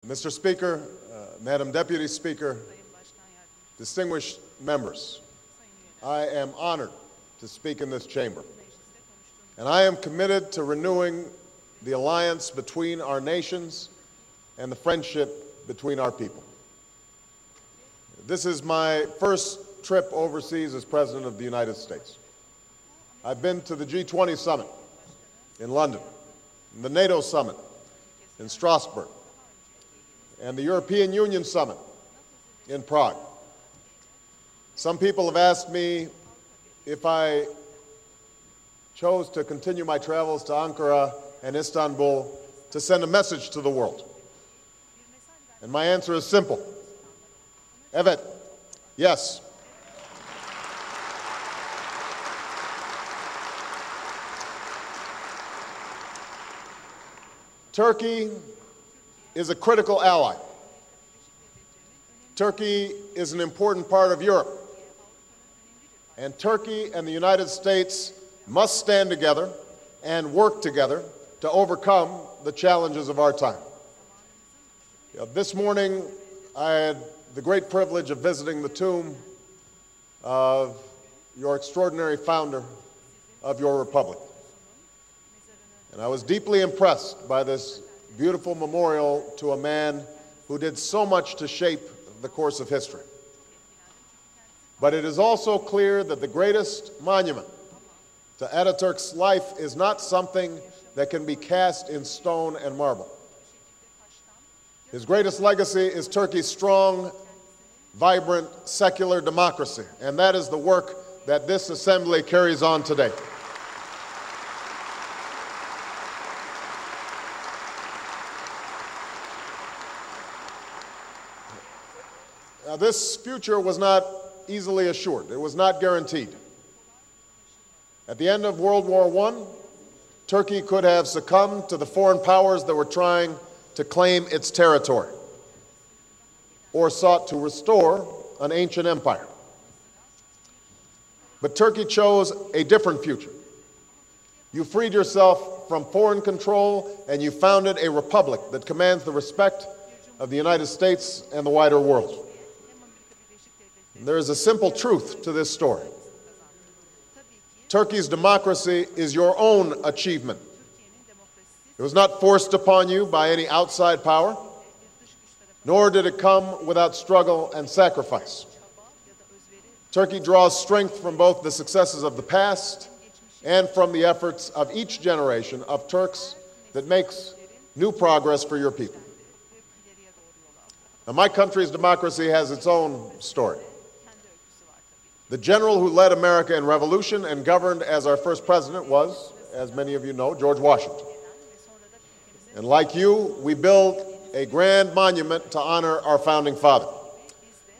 Mr. Speaker, Madam Deputy Speaker, distinguished members, I am honored to speak in this chamber, and I am committed to renewing the alliance between our nations and the friendship between our people. This is my first trip overseas as President of the United States. I've been to the G20 summit in London, the NATO summit in Strasbourg, and the European Union summit in Prague. Some people have asked me if I chose to continue my travels to Ankara and Istanbul to send a message to the world. And my answer is simple. Evet, yes. Turkey is a critical ally. Turkey is an important part of Europe. And Turkey and the United States must stand together and work together to overcome the challenges of our time. This morning, I had the great privilege of visiting the tomb of your extraordinary founder of your republic. And I was deeply impressed by this beautiful memorial to a man who did so much to shape the course of history. But it is also clear that the greatest monument to Ataturk's life is not something that can be cast in stone and marble. His greatest legacy is Turkey's strong, vibrant, secular democracy, and that is the work that this assembly carries on today. Now, this future was not easily assured. It was not guaranteed. At the end of World War I, Turkey could have succumbed to the foreign powers that were trying to claim its territory or sought to restore an ancient empire. But Turkey chose a different future. You freed yourself from foreign control and you founded a republic that commands the respect of the United States and the wider world. There is a simple truth to this story. Turkey's democracy is your own achievement. It was not forced upon you by any outside power, nor did it come without struggle and sacrifice. Turkey draws strength from both the successes of the past and from the efforts of each generation of Turks that makes new progress for your people. Now, my country's democracy has its own story. The general who led America in revolution and governed as our first president was, as many of you know, George Washington. And like you, we built a grand monument to honor our founding father,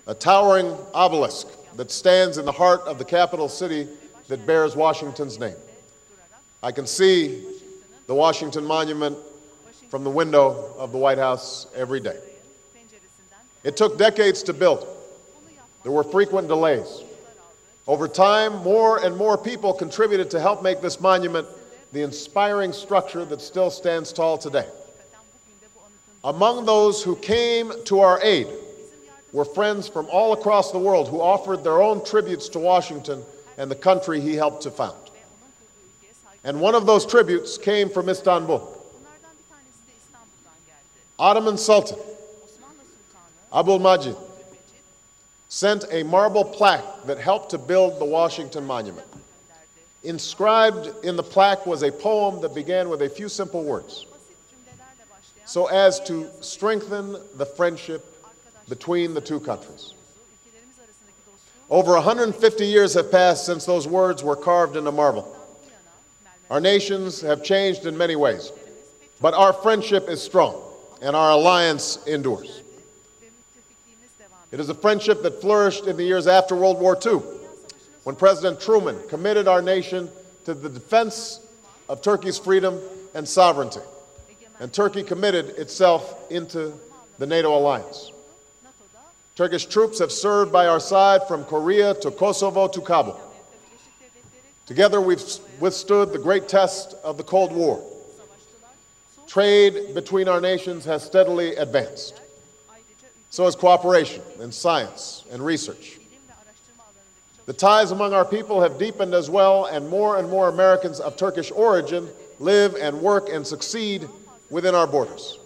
a towering obelisk that stands in the heart of the capital city that bears Washington's name. I can see the Washington Monument from the window of the White House every day. It took decades to build. There were frequent delays. Over time, more and more people contributed to help make this monument the inspiring structure that still stands tall today. Among those who came to our aid were friends from all across the world who offered their own tributes to Washington and the country he helped to found. And one of those tributes came from Istanbul. Ottoman Sultan Abdülmecid sent a marble plaque that helped to build the Washington Monument. Inscribed in the plaque was a poem that began with a few simple words, so as to strengthen the friendship between the two countries. Over 150 years have passed since those words were carved into marble. Our nations have changed in many ways, but our friendship is strong and our alliance endures. It is a friendship that flourished in the years after World War II, when President Truman committed our nation to the defense of Turkey's freedom and sovereignty, and Turkey committed itself into the NATO alliance. Turkish troops have served by our side from Korea to Kosovo to Kabul. Together we've withstood the great test of the Cold War. Trade between our nations has steadily advanced. So has cooperation in science and research. The ties among our people have deepened as well, and more Americans of Turkish origin live and work and succeed within our borders.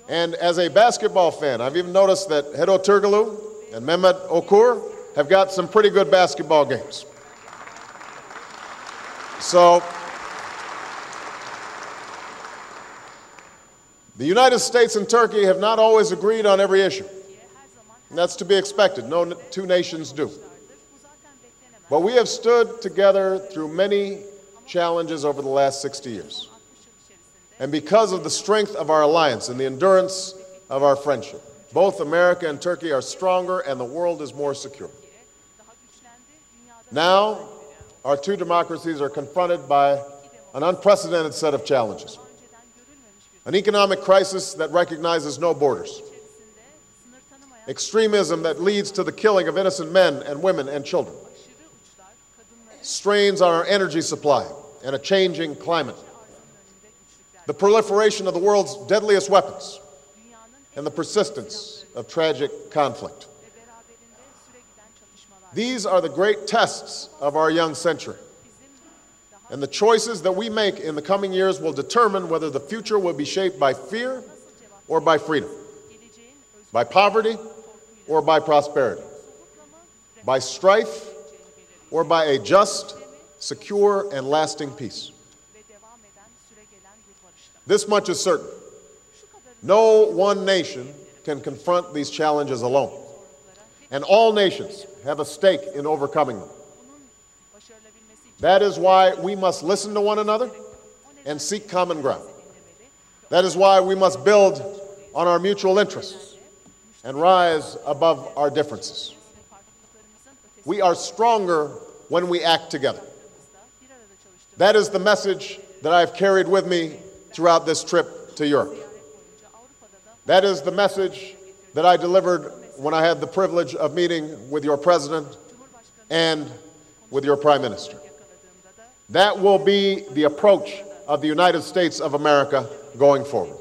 And as a basketball fan, I've even noticed that Hedo Turgulu and Mehmet Okur have got some pretty good basketball games. So, the United States and Turkey have not always agreed on every issue. And that's to be expected. No two nations do. But we have stood together through many challenges over the last 60 years. And because of the strength of our alliance and the endurance of our friendship, both America and Turkey are stronger and the world is more secure. Now, our two democracies are confronted by an unprecedented set of challenges. An economic crisis that recognizes no borders. Extremism that leads to the killing of innocent men and women and children. Strains on our energy supply and a changing climate. The proliferation of the world's deadliest weapons and the persistence of tragic conflict. These are the great tests of our young century. And the choices that we make in the coming years will determine whether the future will be shaped by fear or by freedom, by poverty or by prosperity, by strife or by a just, secure, and lasting peace. This much is certain. No one nation can confront these challenges alone, and all nations have a stake in overcoming them. That is why we must listen to one another and seek common ground. That is why we must build on our mutual interests and rise above our differences. We are stronger when we act together. That is the message that I've carried with me throughout this trip to Europe. That is the message that I delivered when I had the privilege of meeting with your president and with your prime minister. That will be the approach of the United States of America going forward.